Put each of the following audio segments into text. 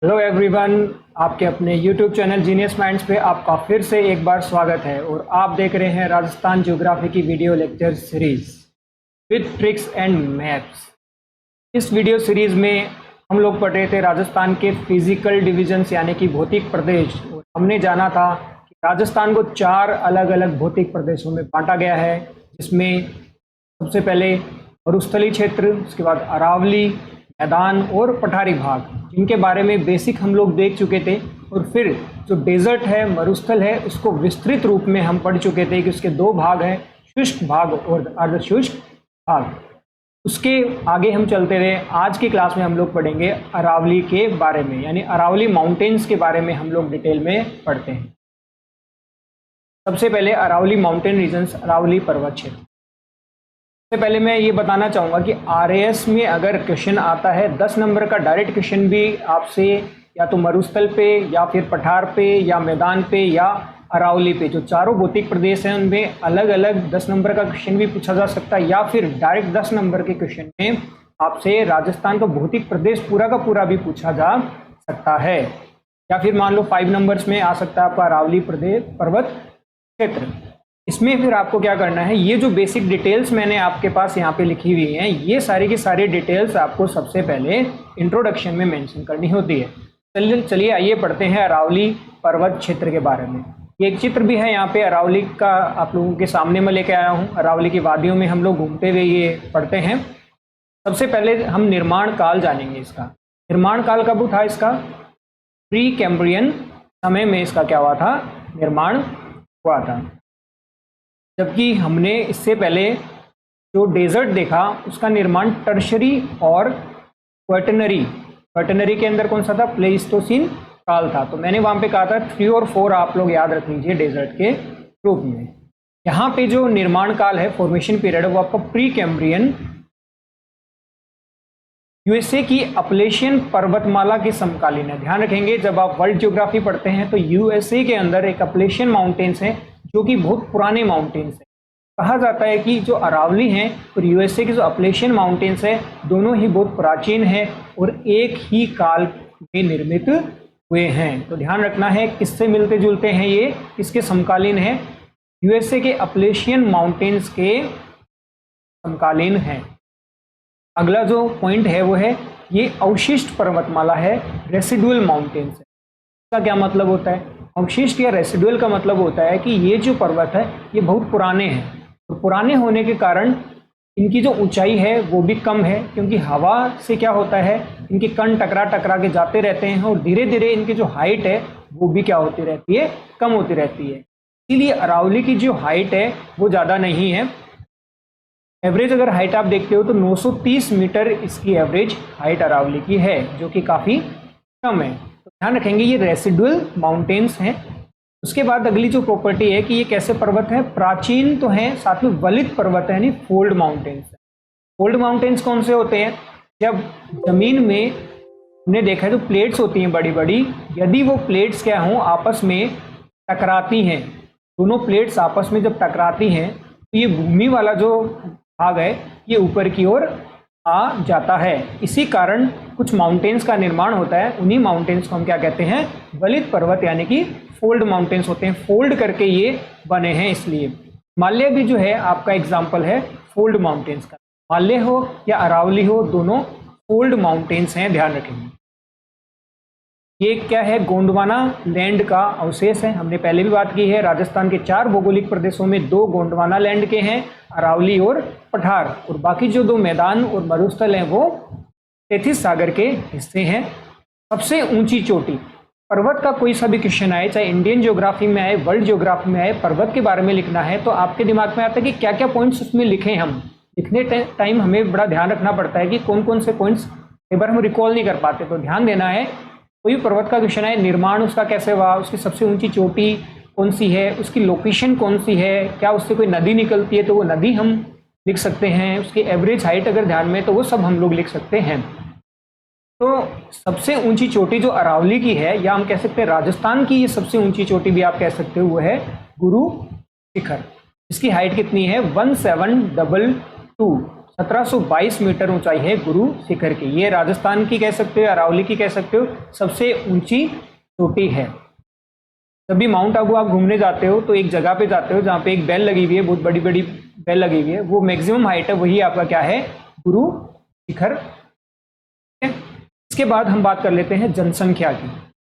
Hello everyone, आपके अपने YouTube channel genius minds पे आपका फिर से एक बार स्वागत है। और आप देख रहे हैं राजस्थान ज्योग्राफी की video lecture series with tricks and maps. इस वीडियो सीरीज में हम लोग पढ़ रहे थे राजस्थान के फिजिकल डिविजन्स यानी कि भौतिक प्रदेश। और हमने जाना था कि राजस्थान को 4 अलग अलग भौतिक प्रदेशों में बांटा गया है, जिसमें सबसे पहले मरुस्थली क्षेत्र, उसके बाद अरावली, मैदान और पठारी भाग, जिनके बारे में बेसिक हम लोग देख चुके थे। और फिर जो डेजर्ट है, मरुस्थल है, उसको विस्तृत रूप में हम पढ़ चुके थे कि उसके 2 भाग हैं, शुष्क भाग और अर्धशुष्क भाग। उसके आगे हम चलते रहे। आज की क्लास में हम लोग पढ़ेंगे अरावली के बारे में, यानी अरावली माउंटेन्स के बारे में हम लोग डिटेल में पढ़ते हैं। सबसे पहले अरावली माउंटेन रीजन्स, अरावली पर्वत क्षेत्र। सबसे पहले मैं ये बताना चाहूँगा कि आरएएस में अगर क्वेश्चन आता है 10 नंबर का डायरेक्ट क्वेश्चन भी आपसे या तो मरुस्थल पे या फिर पठार पे या मैदान पे या अरावली पे, जो चारों भौतिक प्रदेश हैं उनमें अलग अलग 10 नंबर का क्वेश्चन भी पूछा जा सकता है, या फिर डायरेक्ट 10 नंबर के क्वेश्चन में आपसे राजस्थान का भौतिक प्रदेश पूरा का पूरा भी पूछा जा सकता है। या फिर मान लो 5 नंबर्स में आ सकता है आपका अरावली प्रदेश पर्वत क्षेत्र। इसमें फिर आपको क्या करना है, ये जो बेसिक डिटेल्स मैंने आपके पास यहाँ पे लिखी हुई हैं, ये सारी की सारी डिटेल्स आपको सबसे पहले इंट्रोडक्शन में मेंशन करनी होती है। चलिए आइए पढ़ते हैं अरावली पर्वत क्षेत्र के बारे में। ये एक चित्र भी है यहाँ पे अरावली का, आप लोगों के सामने मैं लेके आया हूँ। अरावली की वादियों में हम लोग घूमते हुए ये पढ़ते हैं। सबसे पहले हम निर्माण काल जानेंगे। इसका निर्माण काल कब था? इसका प्री कैम्ब्रियन समय में इसका क्या हुआ था, निर्माण हुआ था। जबकि हमने इससे पहले जो डेजर्ट देखा उसका निर्माण टर्शरी और क्वाटरनरी के अंदर कौन सा था, प्लेइस्टोसीन काल था। तो मैंने वहां पे कहा था 3 और 4 आप लोग याद रख लीजिए डेजर्ट के रूप में। यहाँ पे जो निर्माण काल है, फॉर्मेशन पीरियड है, वो आपका प्री कैम्ब्रियन यूएसए की अपलेशियन पर्वतमाला के समकालीन है। ध्यान रखेंगे जब आप वर्ल्ड ज्योग्राफी पढ़ते हैं तो यूएसए के अंदर एक अपलेशियन माउंटेन्स है जो कि बहुत पुराने माउंटेन्स हैं। कहा जाता है कि जो अरावली हैं और यूएसए की जो अपलेशियन माउंटेन्स है, दोनों ही बहुत प्राचीन है और एक ही काल में निर्मित हुए हैं। तो ध्यान रखना है किससे मिलते जुलते हैं, ये किसके समकालीन है, यूएसए के अपलेशियन माउंटेन्स के समकालीन हैं। अगला जो पॉइंट है वो है ये अवशिष्ट पर्वतमाला है, रेसिडुअल माउंटेन्स है। इसका क्या मतलब होता है? अवशिष्ट या रेसिडुअल का मतलब होता है कि ये जो पर्वत है ये बहुत पुराने हैं, और पुराने होने के कारण इनकी जो ऊंचाई है वो भी कम है, क्योंकि हवा से क्या होता है, इनके कण टकरा टकरा के जाते रहते हैं और धीरे धीरे इनकी जो हाइट है वो भी क्या होती रहती है, कम होती रहती है। इसीलिए अरावली की जो हाइट है वो ज़्यादा नहीं है। एवरेज अगर हाइट आप देखते हो तो 930 मीटर इसकी एवरेज हाइट अरावली की है, जो कि काफ़ी कम है। तो ध्यान रखेंगे ये रेसिडुअल माउंटेन्स हैं। उसके बाद अगली जो प्रॉपर्टी है कि ये कैसे पर्वत है, प्राचीन तो हैं, साथ में वलित पर्वत है, यानी फोल्ड माउंटेन्स है। फोल्ड माउंटेन्स कौन से होते हैं? जब जमीन में हमने देखा है तो प्लेट्स होती हैं बड़ी बड़ी, यदि वो प्लेट्स क्या हों आपस में टकराती हैं, दोनों प्लेट्स आपस में जब टकराती हैं तो ये भूमि वाला जो भाग है ये ऊपर की ओर आ जाता है। इसी कारण कुछ माउंटेन्स का निर्माण होता है। उन्हीं माउंटेन्स को हम क्या कहते हैं, वलित पर्वत यानी कि फोल्ड माउंटेन्स होते हैं। फोल्ड करके ये बने हैं, इसलिए हिमालय भी जो है आपका एग्जाम्पल है फोल्ड माउंटेन्स का। हिमालय हो या अरावली हो, दोनों फोल्ड माउंटेन्स हैं, ध्यान रखेंगे। ये क्या है, गोंडवाना लैंड का अवशेष है। हमने पहले भी बात की है, राजस्थान के 4 भौगोलिक प्रदेशों में 2 गोंडवाना लैंड के हैं, अरावली और पठार, और बाकी जो 2 मैदान और मरुस्थल हैं वो तेथिस सागर के हिस्से हैं। सबसे ऊंची चोटी, पर्वत का कोई सा भी क्वेश्चन आए, चाहे इंडियन ज्योग्राफी में आए, वर्ल्ड ज्योग्राफी में आए, पर्वत के बारे में लिखना है तो आपके दिमाग में आता है कि क्या क्या पॉइंट्स उसमें लिखें। हम लिखने टाइम हमें बड़ा ध्यान रखना पड़ता है कि कौन कौन से पॉइंट्स एक बार हम रिकॉल नहीं कर पाते। तो ध्यान देना है, कोई पर्वत का क्वेश्चन है, निर्माण उसका कैसे हुआ, उसकी सबसे ऊंची चोटी कौन सी है, उसकी लोकेशन कौन सी है, क्या उससे कोई नदी निकलती है तो वो नदी हम लिख सकते हैं, उसकी एवरेज हाइट अगर ध्यान में तो वो सब हम लोग लिख सकते हैं। तो सबसे ऊंची चोटी जो अरावली की है, या हम कह सकते हैं राजस्थान की ये सबसे ऊंची चोटी भी आप कह सकते हो, वो है गुरु शिखर। इसकी हाइट कितनी है, 1722 1722 मीटर ऊंचाई है गुरु शिखर की। ये राजस्थान की कह सकते हो, अरावली की कह सकते हो, सबसे ऊंची चोटी है। जब भी माउंट आबू आप घूमने जाते हो तो एक जगह पे जाते हो जहाँ पे एक बेल लगी हुई है, बहुत बड़ी बड़ी बेल लगी हुई है, वो मैक्सिमम हाइट है, वही आपका क्या है, गुरु शिखर। इसके बाद हम बात कर लेते हैं जनसंख्या की।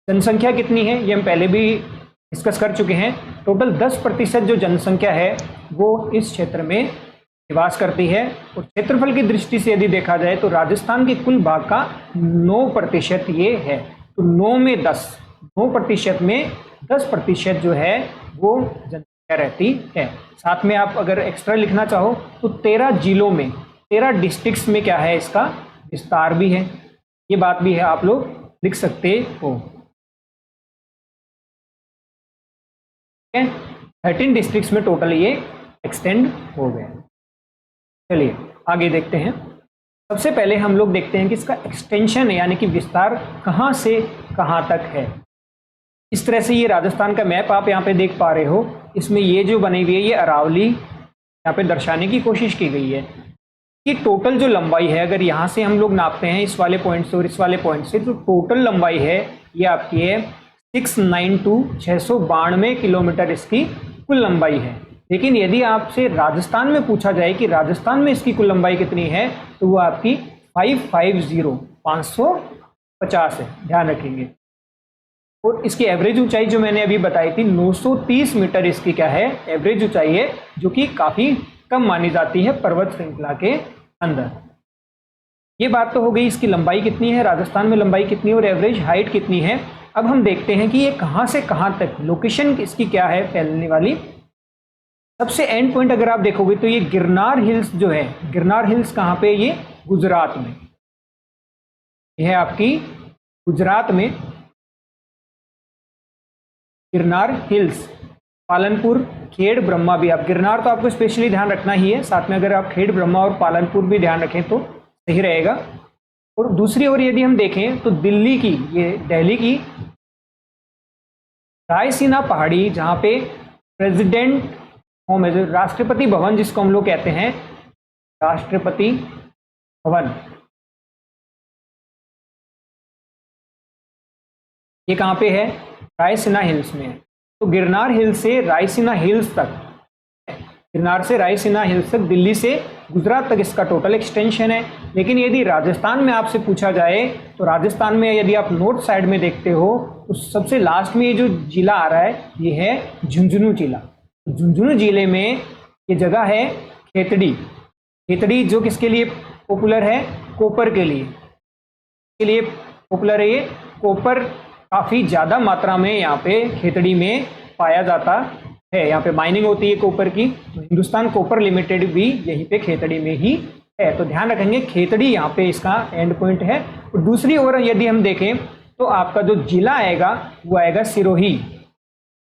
जनसंख्या कितनी है ये हम पहले भी डिस्कस कर चुके हैं। टोटल 10% जो जनसंख्या है वो इस क्षेत्र में निवास करती है। और क्षेत्रफल की दृष्टि से यदि देखा जाए तो राजस्थान के कुल भाग का 9% ये है। तो 9 में 10, 9% में 10% जो है वो जनसंख्या रहती है। साथ में आप अगर एक्स्ट्रा लिखना चाहो तो 13 जिलों में, 13 डिस्ट्रिक्ट्स में क्या है, इसका विस्तार भी है। ये बात भी है, आप लोग लिख सकते हो। 13 डिस्ट्रिक्ट्स में टोटल ये एक्सटेंड हो गए। चलिए आगे देखते हैं। सबसे पहले हम लोग देखते हैं कि इसका एक्सटेंशन यानी कि विस्तार कहाँ से कहाँ तक है। इस तरह से ये राजस्थान का मैप आप यहाँ पे देख पा रहे हो। इसमें ये जो बनी हुई है ये अरावली यहाँ पे दर्शाने की कोशिश की गई है कि टोटल जो लंबाई है, अगर यहाँ से हम लोग नापते हैं इस वाले पॉइंट से और इस वाले पॉइंट से, तो टोटल लंबाई है ये आपकी है 692 किलोमीटर इसकी कुल लंबाई है। लेकिन यदि आपसे राजस्थान में पूछा जाए कि राजस्थान में इसकी कुल लंबाई कितनी है, तो वो आपकी 550 है, ध्यान रखेंगे। और इसकी एवरेज ऊंचाई जो मैंने अभी बताई थी 930 मीटर इसकी क्या है, एवरेज ऊंचाई है, जो कि काफ़ी कम मानी जाती है पर्वत श्रृंखला के अंदर। ये बात तो हो गई इसकी लंबाई कितनी है, राजस्थान में लंबाई कितनी है और एवरेज हाइट कितनी है। अब हम देखते हैं कि ये कहाँ से कहाँ तक, लोकेशन इसकी क्या है फैलने वाली। सबसे एंड पॉइंट अगर आप देखोगे तो ये गिरनार हिल्स जो है, गिरनार हिल्स कहाँ पे, ये गुजरात में, यह है आपकी गुजरात में गिरनार हिल्स। पालनपुर, खेड़, ब्रह्मा भी, आप गिरनार तो आपको स्पेशली ध्यान रखना ही है, साथ में अगर आप खेड़, ब्रह्मा और पालनपुर भी ध्यान रखें तो सही रहेगा। और दूसरी ओर यदि हम देखें तो दिल्ली की, ये दिल्ली की रायसीना पहाड़ी, जहाँ पे प्रेसिडेंट होम है, राष्ट्रपति भवन जिसको हम लोग कहते हैं, राष्ट्रपति भवन, ये कहाँ पे है, रायसीना हिल्स में है। तो गिरनार हिल्स से रायसीना हिल्स तक, गिरनार से रायसीना हिल्स तक, दिल्ली से गुजरात तक इसका टोटल एक्सटेंशन है। लेकिन यदि राजस्थान में आपसे पूछा जाए तो राजस्थान में यदि आप नॉर्थ साइड में देखते हो तो सबसे लास्ट में ये जो जिला आ रहा है ये है झुंझुनू जिला। झुंझुनू जिले में ये जगह है खेतड़ी। खेतड़ी जो किसके लिए पॉपुलर है, कोपर के लिए, के लिए पॉपुलर है। ये कोपर काफ़ी ज़्यादा मात्रा में यहाँ पे खेतड़ी में पाया जाता है, यहाँ पे माइनिंग होती है कोपर की। हिंदुस्तान कोपर लिमिटेड भी यहीं पे खेतड़ी में ही है, तो ध्यान रखेंगे खेतड़ी यहाँ पे इसका एंड पॉइंट है। और दूसरी ओर यदि हम देखें तो आपका जो जिला आएगा वो आएगा सिरोही,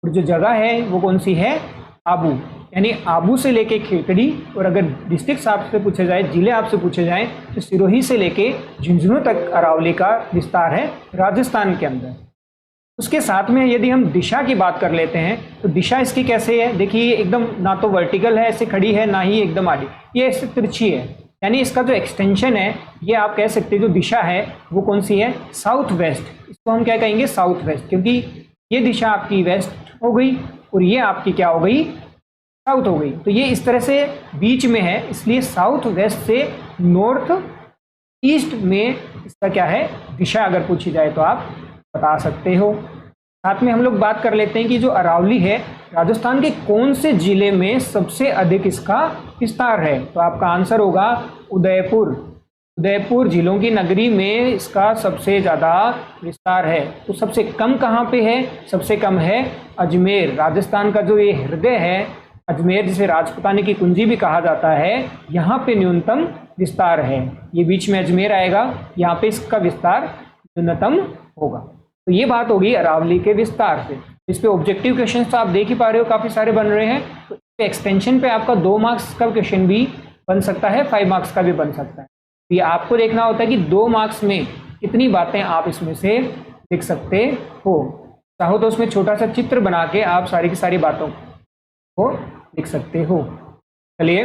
और जो जगह है वो कौन सी है, आबू, यानी आबू से लेके खेतड़ी। और अगर डिस्ट्रिक्ट आपसे पूछे जाए, जिले आपसे पूछे जाएं, तो सिरोही से लेके झुंझुनू तक अरावली का विस्तार है राजस्थान के अंदर। उसके साथ में यदि हम दिशा की बात कर लेते हैं तो दिशा इसकी कैसे है, देखिए ये एकदम ना तो वर्टिकल है ऐसे खड़ी है, ना ही एकदम आड़ी, ये ऐसे तिरछी है। यानी इसका जो एक्सटेंशन है ये आप कह सकते हैं जो दिशा है वो कौन सी है, साउथ वेस्ट। इसको हम क्या कहेंगे, साउथ वेस्ट, क्योंकि ये दिशा आपकी वेस्ट हो गई और ये आपकी क्या हो गई, साउथ हो गई। तो ये इस तरह से बीच में है, इसलिए साउथ वेस्ट से नॉर्थ ईस्ट में इसका क्या है, दिशा अगर पूछी जाए तो आप बता सकते हो। साथ में हम लोग बात कर लेते हैं कि जो अरावली है राजस्थान के कौन से जिले में सबसे अधिक इसका विस्तार है, तो आपका आंसर होगा उदयपुर। उदयपुर जिलों की नगरी में इसका सबसे ज़्यादा विस्तार है। तो सबसे कम कहाँ पे है, सबसे कम है अजमेर। राजस्थान का जो ये हृदय है अजमेर, जिसे राजपुतानी की कुंजी भी कहा जाता है, यहाँ पे न्यूनतम विस्तार है। ये बीच में अजमेर आएगा, यहाँ पे इसका विस्तार न्यूनतम होगा। तो ये बात होगी अरावली के विस्तार से। इस पे ऑब्जेक्टिव क्वेश्चन तो आप देख ही पा रहे हो काफ़ी सारे बन रहे हैं। तो इस एक्सटेंशन पे आपका 2 मार्क्स का क्वेश्चन भी बन सकता है, 5 मार्क्स का भी बन सकता है। ये आपको देखना होता है कि 2 मार्क्स में कितनी बातें आप इसमें से लिख सकते हो। चाहो तो उसमें छोटा सा चित्र बना के आप सारी की सारी बातों को लिख सकते हो। चलिए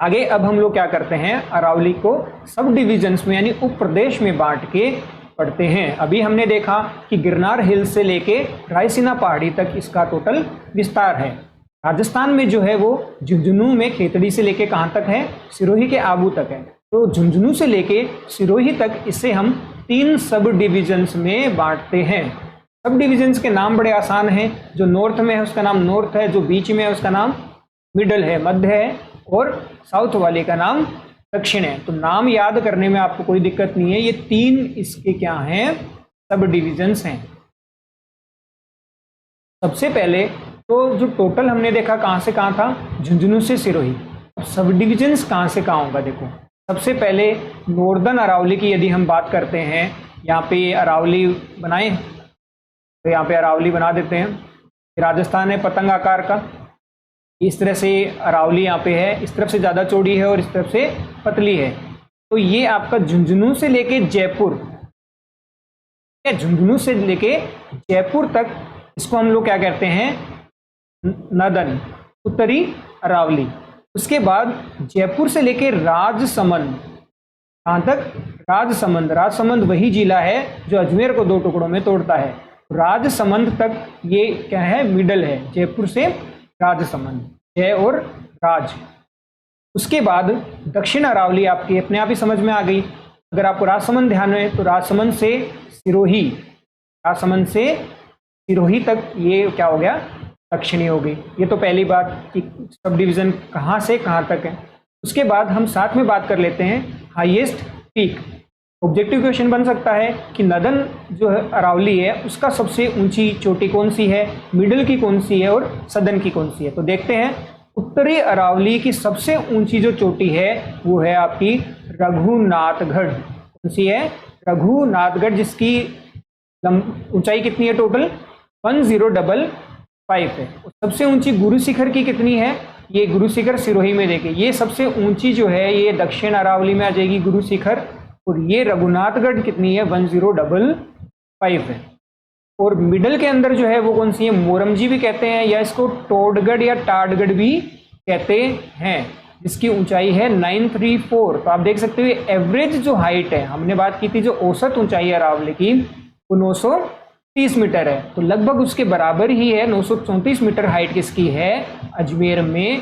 आगे अब हम लोग क्या करते हैं, अरावली को सब डिविजन्स में यानी उप प्रदेश में बांट के पढ़ते हैं। अभी हमने देखा कि गिरनार हिल्स से लेके रायसीना पहाड़ी तक इसका टोटल विस्तार है। राजस्थान में जो है वो झुंझुनू में खेतड़ी से लेके कहाँ तक है, सिरोही के आबू तक है। तो झुंझुनू से लेके सिरोही तक इसे हम 3 सब डिविजन्स में बांटते हैं। सब डिविजन्स के नाम बड़े आसान हैं। जो नॉर्थ में है उसका नाम नॉर्थ है, जो बीच में है उसका नाम मिडल है, मध्य है, और साउथ वाले का नाम दक्षिण है। तो नाम याद करने में आपको कोई दिक्कत नहीं है। ये 3 इसके क्या हैं, सब डिविजन्स हैं। सबसे पहले तो जो टोटल हमने देखा कहाँ से कहाँ था, झुंझुनू से सिरोही। अब सब डिविजन्स कहाँ से कहाँ होगा, देखो सबसे पहले नॉर्दर्न अरावली की यदि हम बात करते हैं, यहाँ पे अरावली बनाए तो यहाँ पे अरावली बना देते हैं। राजस्थान है पतंग आकार का, इस तरह से अरावली यहाँ पे है, इस तरफ से ज़्यादा चौड़ी है और इस तरफ से पतली है। तो ये आपका झुंझुनू से लेके जयपुर, झुंझुनू से लेके जयपुर तक इसको हम लोग क्या कहते हैं, नदन, उत्तरी अरावली। उसके बाद जयपुर से लेके राजसमंद, कहाँ तक, राजसमंद। राजसमंद वही जिला है जो अजमेर को 2 टुकड़ों में तोड़ता है। राजसमंद तक ये क्या है, मिडल है, जयपुर से राजसमंद, जय और राज। उसके बाद दक्षिण अरावली आपकी अपने आप ही समझ में आ गई। अगर आपको राजसमंद ध्यान में, तो राजसमंद से सिरोही, राजसमंद से सिरोही तक ये क्या हो गया, दक्षिणी हो गई। ये तो पहली बात कि सब डिवीजन कहाँ से कहाँ तक है। उसके बाद हम साथ में बात कर लेते हैं हाईएस्ट पीक। ऑब्जेक्टिव क्वेश्चन बन सकता है कि नदन जो है अरावली है उसका सबसे ऊंची चोटी कौन सी है, मिडिल की कौन सी है और सदन की कौन सी है। तो देखते हैं, उत्तरी अरावली की सबसे ऊंची जो चोटी है वो है आपकी रघुनाथगढ़। कौन सी है, रघुनाथगढ़, जिसकी ऊंचाई कितनी है, टोटल 1055 है। सबसे ऊंची गुरु शिखर की कितनी है, ये गुरु शिखर सिरोही में देखिए, ये सबसे ऊंची जो है ये दक्षिण अरावली में आ जाएगी गुरु शिखर, और ये रघुनाथगढ़ कितनी है, 1055 है। और मिडल के अंदर जो है वो कौन सी है, मोरमजी भी कहते हैं, या इसको टोडगढ़ या टाडगढ़ भी कहते हैं, जिसकी ऊंचाई है 934। तो आप देख सकते हो एवरेज जो हाइट है, हमने बात की थी जो औसत ऊंचाई है अरावली की वो 930 मीटर है, तो लगभग उसके बराबर ही है 934 मीटर हाइट किसकी है, अजमेर में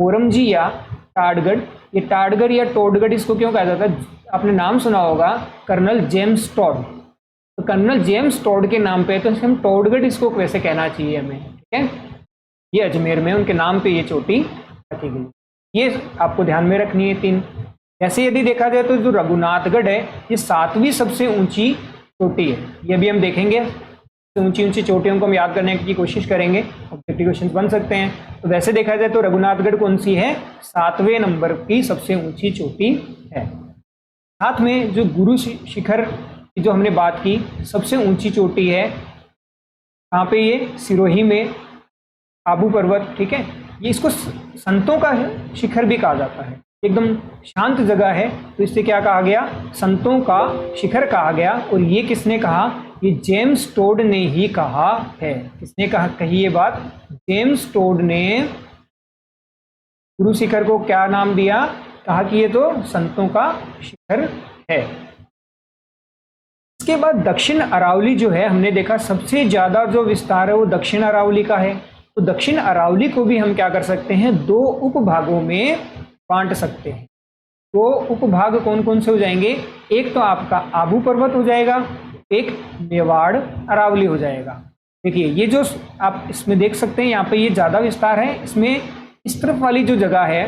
मोरमजी या टाडगढ़। ये टाडगढ़ या टोडगढ़ इसको क्यों कहा जाता है, आपने नाम सुना होगा कर्नल जेम्स टॉड, तो कर्नल जेम्स टॉड के नाम पे, तो हम टोडगढ़ इसको वैसे कहना चाहिए हमें, ठीक है। ये अजमेर में उनके नाम पे ये चोटी रखी गई, ये आपको ध्यान में रखनी है 3। ऐसे यदि देखा जाए तो जो रघुनाथगढ़ है ये 7वीं सबसे ऊंची चोटी है, ये भी हम देखेंगे। तो ऊंची ऊंची चोटियों को हम याद करने की कोशिश करेंगे, ऑब्जेक्टिव क्वेश्चन बन सकते हैं। तो वैसे देखा जाए तो रघुनाथगढ़ कौन सी है, 7वें नंबर की सबसे ऊंची चोटी है। साथ में जो गुरु शिखर की जो हमने बात की सबसे ऊंची चोटी है, कहाँ पे, ये सिरोही में आबू पर्वत, ठीक है। ये इसको संतों का शिखर भी कहा जाता है, एकदम शांत जगह है, तो इससे क्या कहा गया, संतों का शिखर कहा गया। और ये किसने कहा, ये जेम्स टोड ने ही कहा है। किसने कहा, कही ये बात, जेम्स टोड ने गुरु शिखर को क्या नाम दिया, कहा कि ये तो संतों का शिखर है। इसके बाद दक्षिण अरावली जो है, हमने देखा सबसे ज्यादा जो विस्तार है वो दक्षिण अरावली का है। तो दक्षिण अरावली को भी हम क्या कर सकते हैं, 2 उपभागों में बांट सकते हैं। 2 उपभाग कौन कौन से हो जाएंगे, एक तो आपका आबू पर्वत हो जाएगा, एक मेवाड़ अरावली हो जाएगा। देखिए ये जो आप इसमें देख सकते हैं, यहाँ पे ये ज्यादा विस्तार है, इसमें इस तरफ वाली जो जगह है,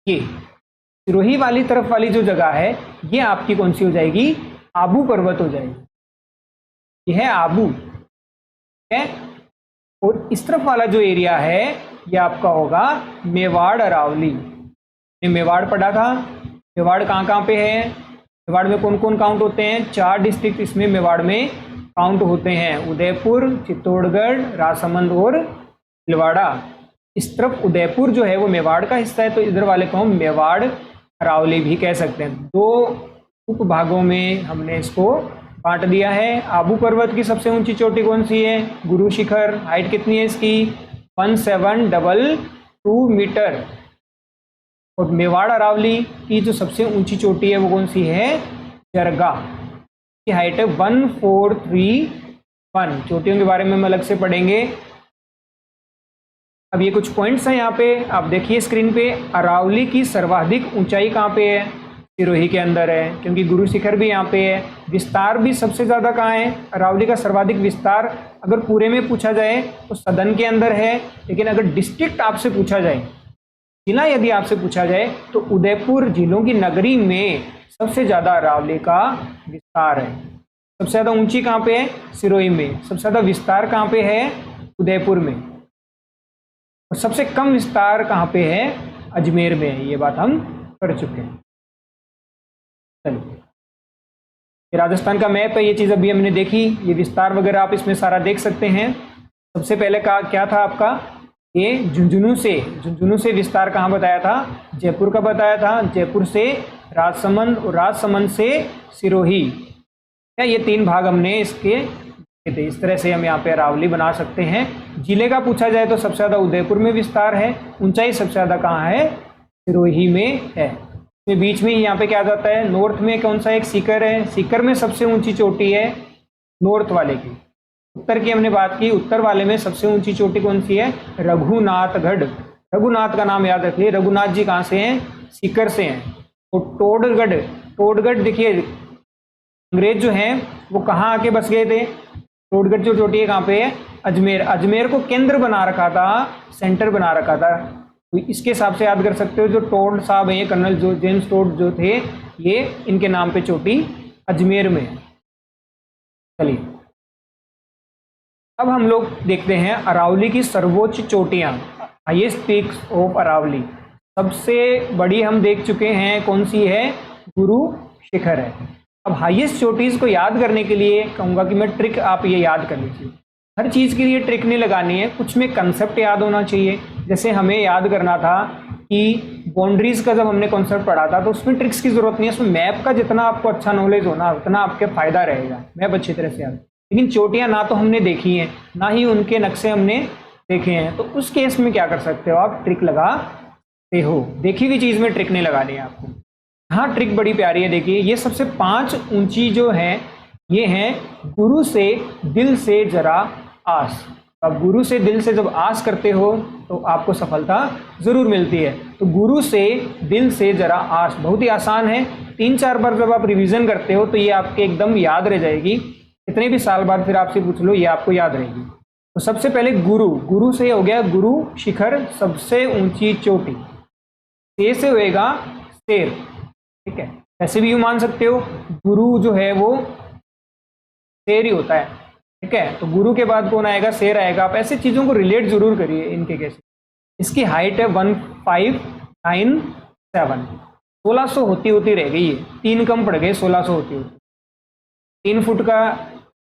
ये सिरोही वाली तरफ वाली जो जगह है ये आपकी कौन सी हो जाएगी, आबू पर्वत हो जाएगी, यह है आबू है। और इस तरफ वाला जो एरिया है ये आपका होगा मेवाड़ अरावली। मेवाड़ पढ़ा था, मेवाड़ कहाँ कहाँ पे है, मेवाड़ में कौन कौन काउंट होते हैं, 4 डिस्ट्रिक्ट इसमें मेवाड़ में काउंट होते हैं, उदयपुर, चित्तौड़गढ़, राजसमंद और भीलवाड़ा। इस तरफ उदयपुर जो है वो मेवाड़ का हिस्सा है, तो इधर वाले को हम मेवाड़ अरावली भी कह सकते हैं। 2 उपभागों में हमने इसको बांट दिया है। आबू पर्वत की सबसे ऊंची चोटी कौन सी है, गुरु शिखर, हाइट कितनी है इसकी, 1755 मीटर। और मेवाड़ अरावली की जो सबसे ऊंची चोटी है वो कौन सी है? जरगा, की हाइट है 1431। चोटियों के बारे में हम अलग से पढ़ेंगे। अब ये कुछ पॉइंट्स हैं यहाँ पे, आप देखिए स्क्रीन पे। अरावली की सर्वाधिक ऊंचाई कहाँ पे है? सिरोही के अंदर है, क्योंकि गुरु शिखर भी यहाँ पे है। विस्तार भी सबसे ज़्यादा कहाँ है? अरावली का सर्वाधिक विस्तार अगर पूरे में पूछा जाए तो सदन के अंदर है, लेकिन अगर डिस्ट्रिक्ट आपसे पूछा जाए, जिला यदि आपसे पूछा जाए, तो उदयपुर जिलों की नगरी में सबसे ज़्यादा अरावली का विस्तार है। सबसे ज़्यादा ऊंची कहाँ पे है? सिरोही में। सबसे ज़्यादा विस्तार कहाँ पे है? उदयपुर में। और सबसे कम विस्तार कहाँ पे है? अजमेर में है। ये बात हम कर चुके हैं। चलिए, राजस्थान का मैप है, ये चीज़ अभी हमने देखी। ये विस्तार वगैरह आप इसमें सारा देख सकते हैं। सबसे पहले का क्या था आपका? ये झुंझुनू से विस्तार कहाँ बताया था? जयपुर का बताया था। जयपुर से राजसमंद और राजसमंद से सिरोही। क्या ये 3 भाग हमने इसके थे। इस तरह से हम यहाँ पे अरावली बना सकते हैं। जिले का पूछा जाए तो सबसे ज़्यादा उदयपुर में विस्तार है। ऊंचाई सबसे ज़्यादा कहाँ है? सिरोही में है। इसमें बीच में यहाँ पे क्या जाता है? नॉर्थ में कौन सा? एक सीकर है। सीकर में सबसे ऊंची चोटी है नॉर्थ वाले की। उत्तर की हमने बात की, उत्तर वाले में सबसे ऊंची चोटी कौन सी है? रघुनाथगढ़। रघुनाथ का नाम याद रखिए। रघुनाथ जी कहाँ से हैं? सीकर से हैं। तो टोडगढ़ देखिए, अंग्रेज जो हैं वो कहाँ आके बस गए थे? टोडगढ़ जो चोटी है कहाँ पे है? अजमेर। अजमेर को केंद्र बना रखा था, सेंटर बना रखा था। तो इसके हिसाब से याद कर सकते हो। जो टोड साहब हैं, कर्नल जो जेम्स टोड जो थे, ये इनके नाम पे चोटी अजमेर में। चलिए, अब हम लोग देखते हैं अरावली की सर्वोच्च चोटियां। Highest peaks of Aravalli. सबसे बड़ी हम देख चुके हैं, कौन सी है? गुरु शिखर है। अब हाईएस्ट चोटीज को याद करने के लिए कहूँगा कि मैं ट्रिक आप ये याद कर लीजिए। हर चीज़ के लिए ट्रिक नहीं लगानी है, कुछ में कंसेप्ट याद होना चाहिए। जैसे हमें याद करना था कि बाउंड्रीज का जब हमने कॉन्सेप्ट पढ़ा था, तो उसमें ट्रिक्स की जरूरत नहीं है। उसमें मैप का जितना आपको अच्छा नॉलेज होना, उतना आपके फायदा रहेगा। मैप अच्छी तरह से याद। लेकिन चोटियाँ ना तो हमने देखी हैं, ना ही उनके नक्शे हमने देखे हैं, तो उस केस में क्या कर सकते हो? आप ट्रिक लगा सकते हो। देखी हुई चीज़ में ट्रिक नहीं लगानी है आपको। हाँ, ट्रिक बड़ी प्यारी है। देखिए, ये सबसे 5 ऊंची जो है, ये हैं गुरु से दिल से जरा आस। अब गुरु से दिल से जब आस करते हो तो आपको सफलता जरूर मिलती है। तो गुरु से दिल से जरा आस बहुत ही आसान है। 3-4 बार जब आप रिवीजन करते हो तो ये आपके एकदम याद रह जाएगी। कितने भी साल बाद फिर आपसे पूछ लो, ये आपको याद रहेगी। तो सबसे पहले गुरु से हो गया गुरु शिखर, सबसे ऊंची चोटी। से होएगा शेर, ठीक है। ऐसे भी यूं मान सकते हो, गुरु जो है वो शेर ही होता है, ठीक है। तो गुरु के बाद कौन आएगा? शेर आएगा। आप ऐसी चीजों को रिलेट जरूर करिए इनके कैसे। इसकी हाइट है 1597। 1600 होती रह गई है, 3 कम पड़ गए, 1600 होती।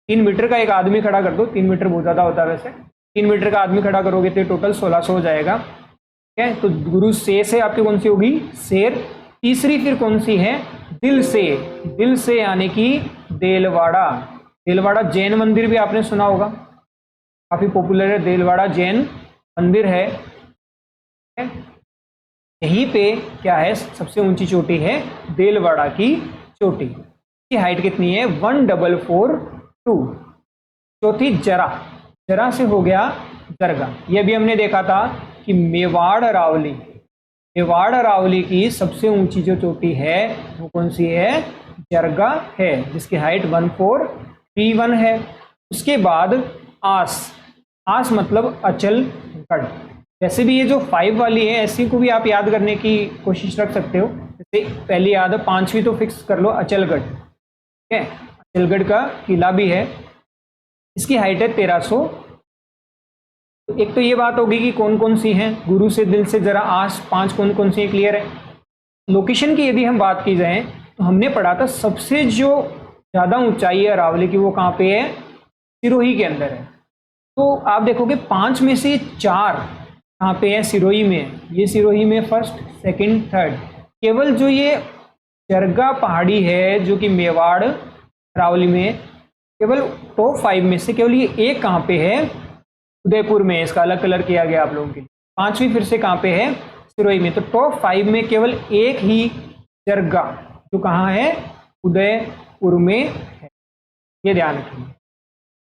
3 मीटर का एक आदमी खड़ा कर दो। 3 मीटर बहुत ज्यादा होता है वैसे। 3 मीटर का आदमी खड़ा करोगे तो टोटल 1600 हो जाएगा, ठीक है। तो गुरु से आपकी कौन सी होगी? शेर। तीसरी फिर कौन सी है? दिल से यानी कि देलवाड़ा जैन मंदिर भी आपने सुना होगा, काफी पॉपुलर है। देलवाड़ा जैन मंदिर है। यहीं पे क्या है? सबसे ऊंची चोटी है देलवाड़ा की चोटी। की हाइट कितनी है? 1442। चौथी जरा से हो गया जरगा। ये भी हमने देखा था कि मेवाड़ अरावली की सबसे ऊंची जो चोटी है वो कौन सी है? जरगा है, जिसकी हाइट 1431 है। उसके बाद आस मतलब अचलगढ़। वैसे भी ये जो 5 वाली है, ऐसी को भी आप याद करने की कोशिश रख सकते हो। जैसे पहली याद है, 5वीं तो फिक्स कर लो, अचलगढ़, ठीक है। अचलगढ़ का किला भी है। इसकी हाइट है 1300। तो एक तो ये बात होगी कि कौन कौन सी हैं। गुरु से दिल से जरा आस 5 कौन कौन सी क्लियर है। लोकेशन की यदि हम बात की जाए तो हमने पढ़ा था सबसे जो ज़्यादा ऊंचाई है अरावली की वो कहाँ पे है? सिरोही के अंदर है। तो आप देखोगे 5 में से 4 कहाँ पे है? सिरोही में है। ये सिरोही में फर्स्ट, सेकंड, थर्ड। केवल जो ये जरगा पहाड़ी है जो कि मेवाड़ अरावली में, केवल टॉप 5 में से केवल ये एक कहाँ पे है? उदयपुर में। इसका अलग कलर किया गया आप लोगों के लिए। 5वीं फिर से कहाँ पे है, सिरोही में। तो टॉप 5 में केवल एक ही जरगा जो कहाँ है, उदयपुर में है, ये ध्यान रखिए।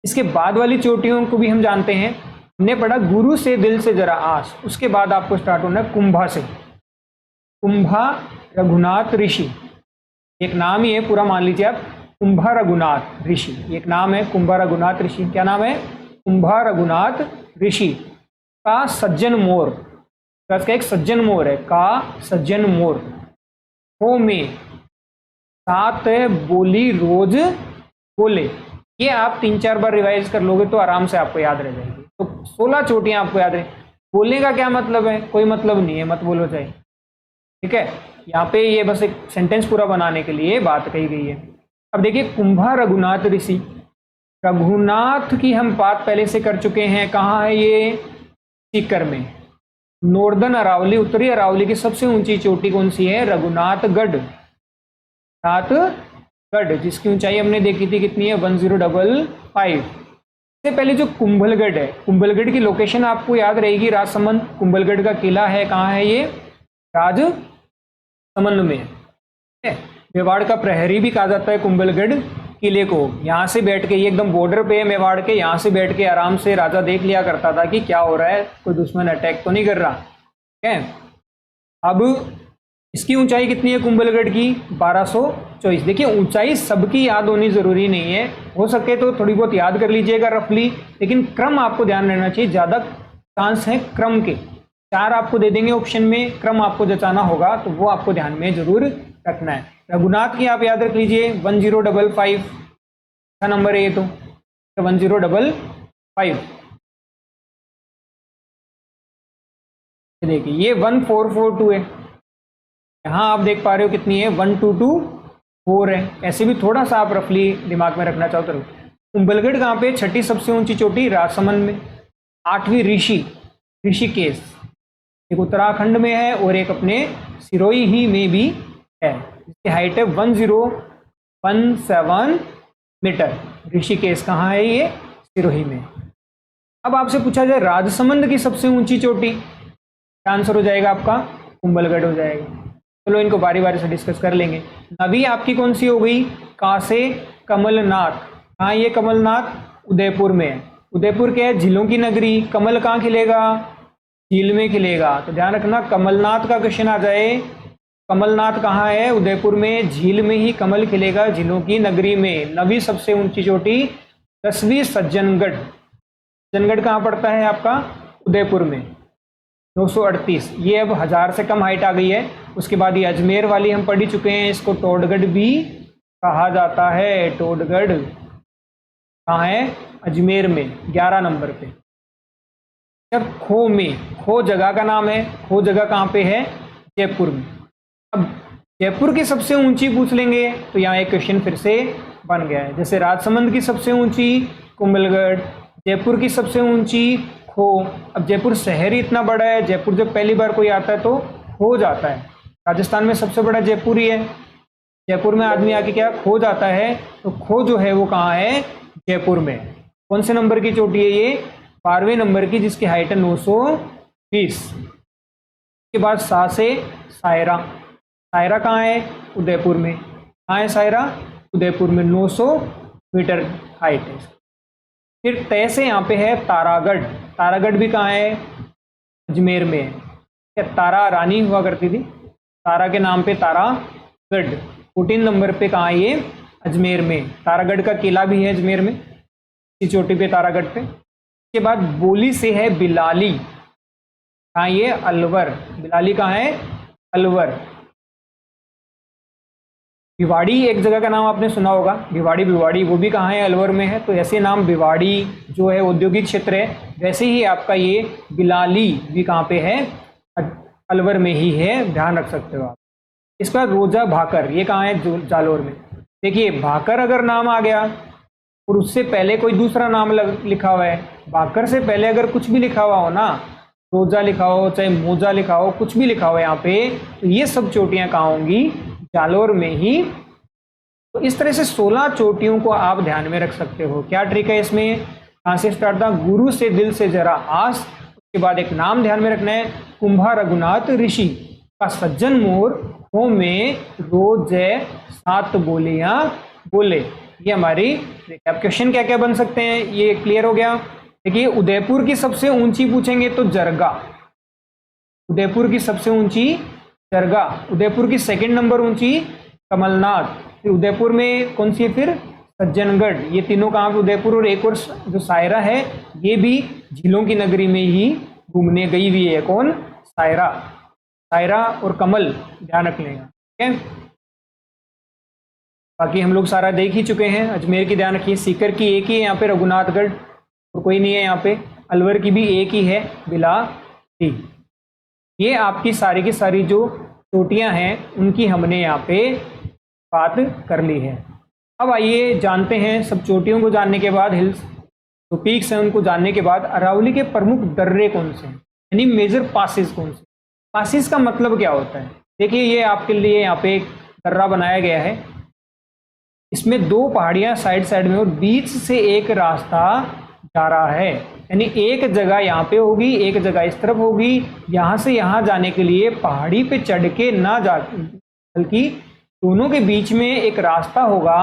इसके बाद वाली चोटियों को भी हम जानते हैं, हमने पढ़ा गुरु से दिल से जरा आस, उसके बाद आपको स्टार्ट होना है कुंभा से। कुंभा रघुनाथ ऋषि, एक नाम ही है पूरा, मान लीजिए आप, कुंभा रघुनाथ ऋषि, एक नाम है कुंभा रघुनाथ ऋषि। क्या नाम है, कुंभा रघुनाथ ऋषि। का सज्जन मोर, का एक सज्जन मोर है, का सज्जन मोर। हो में 7 बोली रोज बोले, ये आप 3-4 बार रिवाइज कर लोगे तो आराम से आपको याद रह जाएगी। तो 16 चोटियां आपको याद रहे। बोलने का क्या मतलब है, कोई मतलब नहीं है, मत बोलो चाहिए, ठीक है। यहाँ पे ये बस एक सेंटेंस पूरा बनाने के लिए बात कही गई है। अब देखिए कुंभा रघुनाथ ऋषि, रघुनाथ की हम बात पहले से कर चुके हैं। कहाँ है ये, सीकर में। नॉर्दर्न अरावली, उत्तरी अरावली की सबसे ऊंची चोटी कौन सी है, रघुनाथगढ़। रघुनाथगढ़ जिसकी ऊंचाई हमने देखी थी कितनी है, 1055। इससे पहले जो कुंभलगढ़ है, कुंभलगढ़ की लोकेशन आपको याद रहेगी, राजसमंद। कुंभलगढ़ का किला है, कहाँ है ये, राजसमंद में है। मेवाड़ का प्रहरी भी कहा जाता है कुंभलगढ़ किले को। यहाँ से बैठ के, ये एकदम बॉर्डर पे है मेवाड़ के, यहाँ से बैठ के आराम से राजा देख लिया करता था कि क्या हो रहा है, कोई दुश्मन अटैक तो नहीं कर रहा, ठीक है। अब इसकी ऊंचाई कितनी है कुंभलगढ़ की, 1224। देखिए ऊंचाई सबकी याद होनी जरूरी नहीं है, हो सके तो थोड़ी बहुत याद कर लीजिएगा रफली, लेकिन क्रम आपको ध्यान रहना चाहिए, ज्यादा चांस है क्रम के। 4 आपको दे देंगे ऑप्शन में, क्रम आपको जचाना होगा, तो वो आपको ध्यान में जरूर रखना है। रघुनाथ की आप याद रख लीजिए 1055 का नंबर है ये, तो 1055। देखिए ये 1442 है, यहाँ आप देख पा रहे हो कितनी है, 1224 है। ऐसे भी थोड़ा सा आप रफली दिमाग में रखना चाहो तो। कुंभलगढ़ कहाँ पे, 6ठी सबसे ऊंची चोटी राजसमंद में। 8वीं ऋषिकेश, एक उत्तराखंड में है और एक अपने सिरोही ही में भी है, इसकी हाइट है 1017 मीटर। ऋषिकेश कहाँ है ये, सिरोही में। अब आपसे पूछा जाए राजसमंद की सबसे ऊंची चोटी, क्या आंसर हो जाएगा आपका, कुंभलगढ़ हो जाएगा। चलो इनको बारी बारी से डिस्कस कर लेंगे। नवी आपकी कौन सी हो गई, कासे कमलनाथ। कहाँ ये कमलनाथ, उदयपुर में है। उदयपुर क्या है, झीलों की नगरी। कमल कहाँ खिलेगा, झील में खिलेगा। तो ध्यान रखना कमलनाथ का क्वेश्चन आ जाए, कमलनाथ कहाँ है, उदयपुर में, झील में ही कमल खिलेगा, झीलों की नगरी में। नवी सबसे ऊंची चोटी 10वीं सज्जनगढ़। सज्जनगढ़ कहाँ पड़ता है आपका, उदयपुर में, 938। ये अब 1000 से कम हाइट आ गई है। उसके बाद ये अजमेर वाली हम पढ़ ही चुके हैं, इसको टोडगढ़ भी कहा जाता है। टोडगढ़ कहाँ है, अजमेर में, 11 नंबर पे। जब खो में, खो जगह का नाम है, खो जगह कहाँ पे है, जयपुर में। अब जयपुर की सबसे ऊंची पूछ लेंगे तो यहाँ एक क्वेश्चन फिर से बन गया है। जैसे राजसमंद की सबसे ऊंची कुंभलगढ़, जयपुर की सबसे ऊंची खो। अब जयपुर शहर ही इतना बड़ा है, जयपुर जब पहली बार कोई आता है तो खो जाता है। राजस्थान में सबसे बड़ा जयपुर ही है, जयपुर में आदमी आके क्या खो जाता है, तो खो जो है वो कहाँ है, जयपुर में। कौन से नंबर की चोटी है ये, 12वें नंबर की, जिसकी हाइट है 920। के बाद सा से सायरा। सायरा कहाँ है, उदयपुर में। कहाँ है सायरा, उदयपुर में, 900 मीटर हाइट है। फिर तय से यहाँ पे है तारागढ़। तारागढ़ भी कहाँ है, अजमेर में है। तारा रानी हुआ करती थी, तारा के नाम पे तारागढ़। 14 नंबर पे कहाँ है ये, अजमेर में। तारागढ़ का किला भी है अजमेर में, इसी चोटी पे, तारागढ़ पे। इसके बाद बोली से है बिलाली। कहाँ ये, अलवर। बिलाली कहाँ है, अलवर। भिवाड़ी एक जगह का नाम आपने सुना होगा, भिवाड़ी, वो भी कहाँ है, अलवर में है। तो ऐसे नाम भिवाड़ी जो है औद्योगिक क्षेत्र है, वैसे ही आपका ये बिलाली भी कहाँ पे है, अलवर में ही है, ध्यान रख सकते हो आप। इसके बाद रोजा भाकर, ये कहाँ है, जालोर में। देखिए भाकर अगर नाम आ गया और उससे पहले कोई दूसरा नाम लिखा हुआ है, भाकर से पहले अगर कुछ भी लिखा हुआ हो ना, रोजा लिखा हो, चाहे मोजा लिखा हो, कुछ भी लिखा हो यहाँ पे, तो ये सब चोटियाँ कहाँ होंगी, जालोर में ही। तो इस तरह से 16 चोटियों को आप ध्यान में रख सकते हो। क्या ट्रिक है इसमें, कहाँ से स्टार्ट था, गुरु से दिल से जरा आस, उसके बाद एक नाम ध्यान में रखना है, कुंभा रघुनाथ ऋषि का सज्जन मोर हो में रोज सात बोलियां बोले। ये हमारी क्वेश्चन क्या क्या बन सकते हैं, ये क्लियर हो गया। देखिए उदयपुर की सबसे ऊंची पूछेंगे तो जरगा, उदयपुर की सबसे ऊंची जरगा। उदयपुर की सेकंड नंबर ऊंची कमलनाथ। फिर उदयपुर में कौन सी है, फिर सज्जनगढ़। ये तीनों कहाँ पे, उदयपुर। और एक और जो सायरा है ये भी झीलों की नगरी में ही घूमने गई हुई है। कौन, सायरा। सायरा और कमल ध्यान रख लेगा, ठीक है। बाकी हम लोग सारा देख ही चुके हैं। अजमेर की ध्यान रखिए, सीकर की एक ही है यहाँ पे, रघुनाथगढ़ और कोई नहीं है यहाँ पे। अलवर की भी एक ही है, बिलाती। ये आपकी सारी की सारी जो चोटियां हैं उनकी हमने यहाँ पे बात कर ली है। अब आइए जानते हैं, सब चोटियों को जानने के बाद, हिल्स जो पीक्स हैं उनको जानने के बाद, अरावली के प्रमुख दर्रे कौन से हैं, यानी मेजर पासिस कौन से। पासिस का मतलब क्या होता है, देखिए ये आपके लिए यहाँ पे एक दर्रा बनाया गया है। इसमें दो पहाड़ियां साइड साइड में और बीच से एक रास्ता जा रहा है, यानी एक जगह यहाँ पे होगी, एक जगह इस तरफ होगी। यहाँ से यहाँ जाने के लिए पहाड़ी पे चढ़ के ना जा, बल्कि दोनों के बीच में एक रास्ता होगा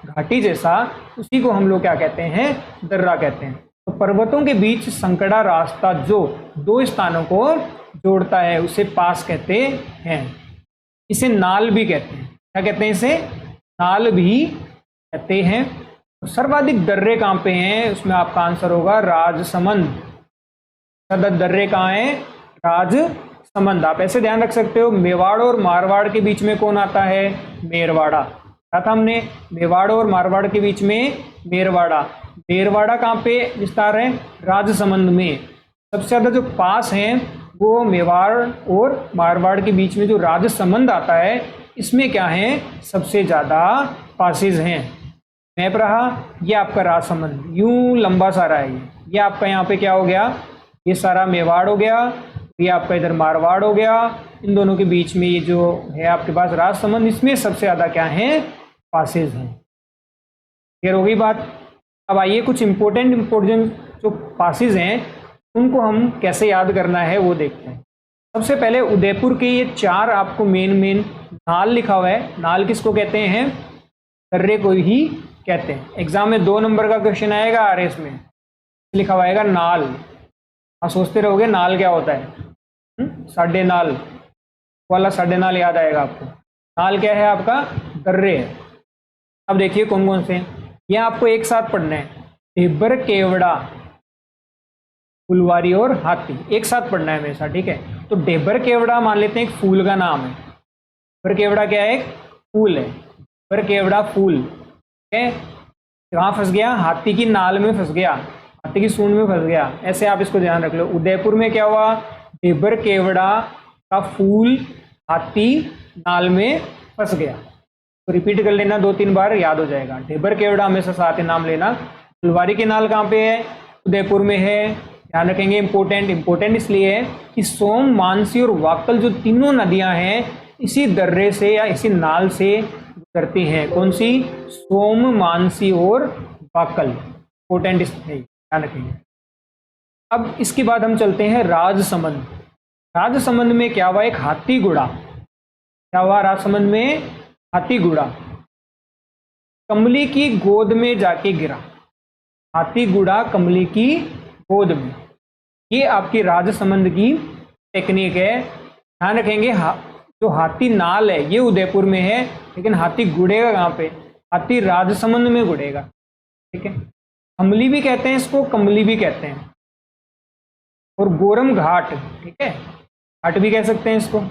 घाटी जैसा, उसी को हम लोग क्या कहते हैं, दर्रा कहते हैं। तो पर्वतों के बीच संकड़ा रास्ता जो दो स्थानों को जोड़ता है उसे पास कहते हैं। इसे नाल भी कहते हैं। क्या कहते हैं इसे, नाल भी कहते हैं। तो सर्वाधिक दर्रे कहाँ पे हैं, उसमें आपका आंसर होगा राजसमंद। सदर दर्रे कहाँ है, राजसमंद। आप ऐसे ध्यान रख सकते हो, मेवाड़ और मारवाड़ के बीच में कौन आता है, मेरवाड़ा। कहा था हमने, मेवाड़ और मारवाड़ के बीच में मेरवाड़ा। मेरवाड़ा कहाँ पे विस्तार है, राजसमंद में। सबसे ज्यादा जो पास हैं वो मेवाड़ और मारवाड़ के बीच में जो राजसमंद आता है, इसमें क्या है, सबसे ज्यादा पासिस हैं। मैप रहा, ये आपका राजसमंद यूं लंबा सारा है। ये आपका यहाँ पे क्या हो गया, ये सारा मेवाड़ हो गया, ये आपका इधर मारवाड़ हो गया। इन दोनों के बीच में ये जो है आपके पास राजसमंद, इसमें सबसे ज्यादा क्या है, पासिस हैं। क्लियर हो गई बात। अब आइए कुछ इंपॉर्टेंट जो पासिस हैं उनको हम कैसे याद करना है वो देखते हैं। सबसे पहले उदयपुर के ये चार आपको मेन नाल लिखा हुआ है। नाल किसको कहते हैं, दर्रे को ही कहते हैं। एग्जाम में 2 नंबर का क्वेश्चन आएगा आरएस में, लिखा हुआ आएगा नाल। आप सोचते रहोगे नाल क्या होता है, साढ़े नाल वाला साढ़े नाल याद आएगा आपको। नाल क्या है, आपका दर्रे है। अब देखिए कौन कौन से हैं, ये आपको एक साथ पढ़ना है। ढेबर, केवड़ा, फुलवारी और हाथी, एक साथ पढ़ना है हमेशा, ठीक है। तो ढेबर केवड़ा मान लेते हैं एक फूल का नाम है। ढेबर केवड़ा क्या है, एक फूल है। ढेबर केवड़ा फूल है। कहाँ फंस गया, हाथी की नाल में फंस गया, हाथी की सूंड में फंस गया। ऐसे आप इसको ध्यान रख लो। उदयपुर में क्या हुआ, ढेबर केवड़ा का फूल हाथी नाल में फंस गया। तो रिपीट कर लेना 2-3 बार, याद हो जाएगा। ढेबर केवड़ा हमेशा साथ ही नाम लेना। फुलवारी की नाल कहाँ पे है, उदयपुर में है, ध्यान रखेंगे। इंपॉर्टेंट इसलिए है कि सोम, मानसी और वाकल जो तीनों नदियां हैं इसी दर्रे से या इसी नाल से गुजरती हैं। कौन सी, सोम, मानसी और वाकल। इंपॉर्टेंट है, ध्यान रखेंगे। अब इसके बाद हम चलते हैं राजसमंद। राजसमंद में क्या हुआ, एक हाथी घोड़ा। क्या हुआ राजसमंद में, हाथी घोड़ा कमली की गोद में जाके गिरा। हाथी घोड़ा कमली की गोद में, ये आपकी राजसमंद की टेक्निक है। ध्यान रखेंगे, जो हाथी नाल है ये उदयपुर में है, लेकिन हाथी गुड़ेगा कहाँ पे, हाथी राजसमंद में गुड़ेगा, ठीक है। कमली भी कहते हैं इसको, कमली भी कहते हैं। और गोरम घाट, ठीक है, घाट भी कह सकते हैं इसको।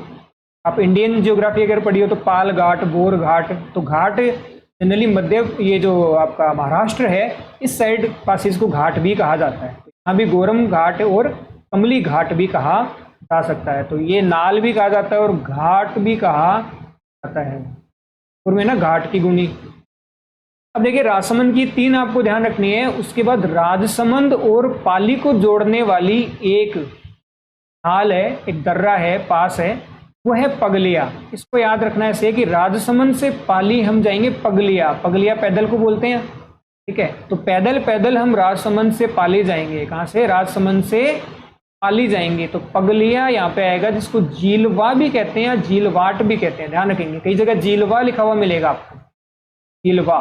आप इंडियन ज्योग्राफी अगर पढ़ी हो तो पाल घाट, बोर घाट। तो घाट जनरली मध्य, ये जो आपका महाराष्ट्र है इस साइड पासिस को घाट भी कहा जाता है। यहाँ भी गोरम घाट और कमली घाट भी कहा जा सकता है। तो ये नाल भी कहा जाता है और घाट भी कहा जाता है। और में ना घाट की गुनी। अब देखिए राजसमंद की 3 आपको ध्यान रखनी है। उसके बाद राजसमंद और पाली को जोड़ने वाली एक नाल है, एक दर्रा है, पास है, वो है पगलिया। इसको याद रखना है ऐसे कि राजसमंद से पाली हम जाएंगे पगलिया। पगलिया पैदल को बोलते हैं, ठीक है। तो पैदल पैदल हम राजसमंद से पाली जाएंगे। कहाँ से, राजसमंद से पाली जाएंगे तो पगलिया यहाँ पे आएगा, जिसको झीलवा भी कहते हैं या झीलवाट भी कहते हैं, ध्यान रखेंगे। कई जगह झीलवा लिखा हुआ मिलेगा आपको, झीलवा।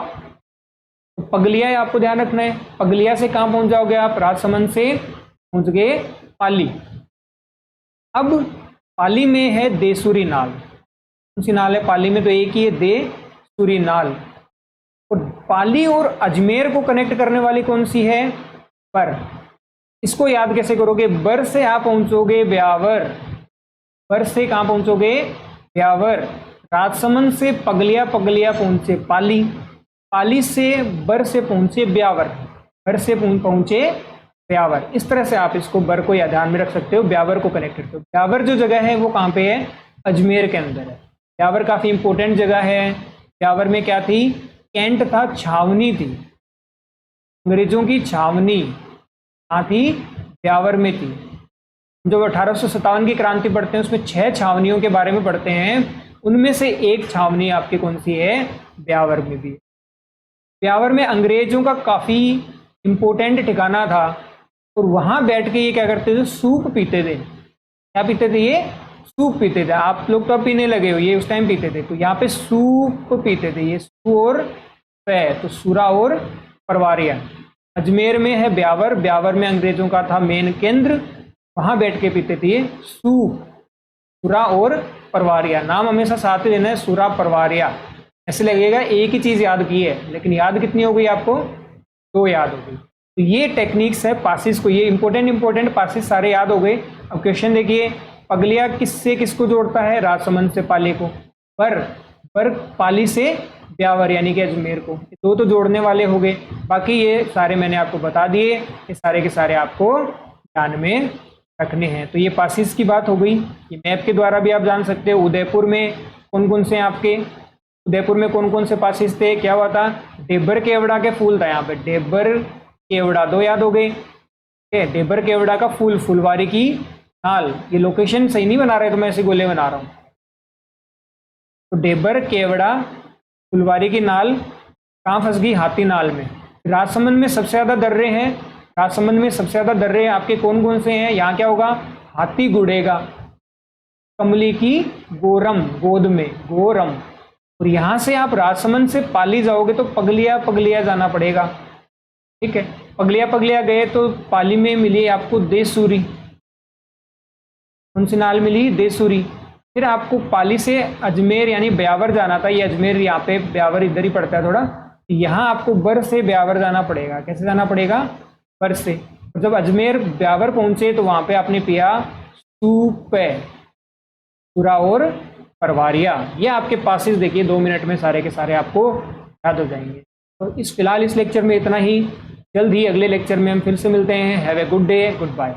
तो पगलिया आपको ध्यान रखना है। पगलिया से कहाँ पहुंच जाओगे आप? राजसमंद से पहुंच गए पाली। अब पाली में है देसुरी नाल। कौन सी नाल है पाली में? तो एक ही है, देसुरी नाल। और पाली और अजमेर को कनेक्ट करने वाली कौन सी है? बर। इसको याद कैसे करोगे? बर से आप पहुंचोगे ब्यावर। बर से कहाँ पहुंचोगे? ब्यावर। राजसमंद से पगलिया, पगलिया पहुंचे पाली, पाली से बर से पहुंचे ब्यावर, बर से पहुंचे ब्यावर। इस तरह से आप इसको बर को या ध्यान में रख सकते हो, ब्यावर को कनेक्ट करते हो। ब्यावर जो जगह है वो कहाँ पे है? अजमेर के अंदर है। ब्यावर काफी इंपॉर्टेंट जगह है। ब्यावर में क्या थी? कैंट था, छावनी थी, अंग्रेजों की छावनी कहाँ थी? ब्यावर में थी। जब 1857 की क्रांति पढ़ते हैं उसमें 6 छावनियों के बारे में पढ़ते हैं, उनमें से एक छावनी आपकी कौन सी है? ब्यावर में भी। ब्यावर में अंग्रेजों का काफी इंपॉर्टेंट ठिकाना था और वहां बैठ के ये क्या करते थे? सूप पीते थे। क्या पीते थे? ये सूप पीते थे। आप लोग तो अब पीने लगे हो, ये उस टाइम पीते थे। तो यहाँ पे सूप पीते थे, ये सू और पै, तो सूरा और परवारिया। अजमेर में है ब्यावर, ब्यावर में अंग्रेजों का था मेन केंद्र, वहां बैठ के पीते थे सूप, सूरा और परवारिया। नाम हमेशा साथ ही लेना है, सूरा परवारिया। ऐसे लगेगा एक ही चीज याद की है, लेकिन याद कितनी हो गई आपको? 2 याद हो गई। तो ये टेक्निक्स है पासिस को, ये इंपॉर्टेंट पासिस सारे याद हो गए। अब क्वेश्चन देखिए, पगलिया किससे किसको जोड़ता है? राजसमंद से पाली को। पर पाली से ब्यावर यानी कि अजमेर को। 2 तो जोड़ने वाले हो गए, बाकी ये सारे मैंने आपको बता दिए, ये सारे के सारे आपको ध्यान में रखने हैं। तो ये पासिस की बात हो गई। ये मैप के द्वारा भी आप जान सकते हो। उदयपुर में कौन कौन से आपके, उदयपुर में कौन कौन से पासिस थे? क्या हुआ था? डेबर केवड़ा के फूल था यहाँ पे, डेबर केवड़ा 2 याद हो गए। डेबर केवड़ा का फूल, फुलवारी की नाल। ये लोकेशन सही नहीं बना रहे तो मैं ऐसे गोले बना रहा हूँ। तो डेबर केवड़ा, फुलवारी की नाल कहाँ फंस गई? हाथी नाल में। राजसमंद में सबसे ज्यादा दर्रे हैं, राजसमंद में सबसे ज्यादा दर्रे आपके कौन कौन से हैं? यहाँ क्या होगा? हाथी गुड़ेगा, कमली की गोरम, गोद में गोरम। और यहाँ से आप राजसमंद से पाली जाओगे तो पगलिया, पगलिया जाना पड़ेगा। ठीक है, पगलिया पगलिया गए तो पाली में मिली आपको देसूरी। कौन सी नाल मिली? देसूरी। फिर आपको पाली से अजमेर यानी ब्यावर जाना था। ये अजमेर यहाँ पे, ब्यावर इधर ही पड़ता है थोड़ा। यहाँ आपको बर से ब्यावर जाना पड़ेगा। कैसे जाना पड़ेगा? बर से। और जब अजमेर ब्यावर पहुंचे तो वहां पे आपने पिया सूप, सूरा और परवारिया। ये आपके पासिस देखिए 2 मिनट में सारे के सारे आपको याद हो जाएंगे। तो फिलहाल इस लेक्चर में इतना ही। जल्द ही अगले लेक्चर में हम फिर से मिलते हैं। Have a good day, good bye.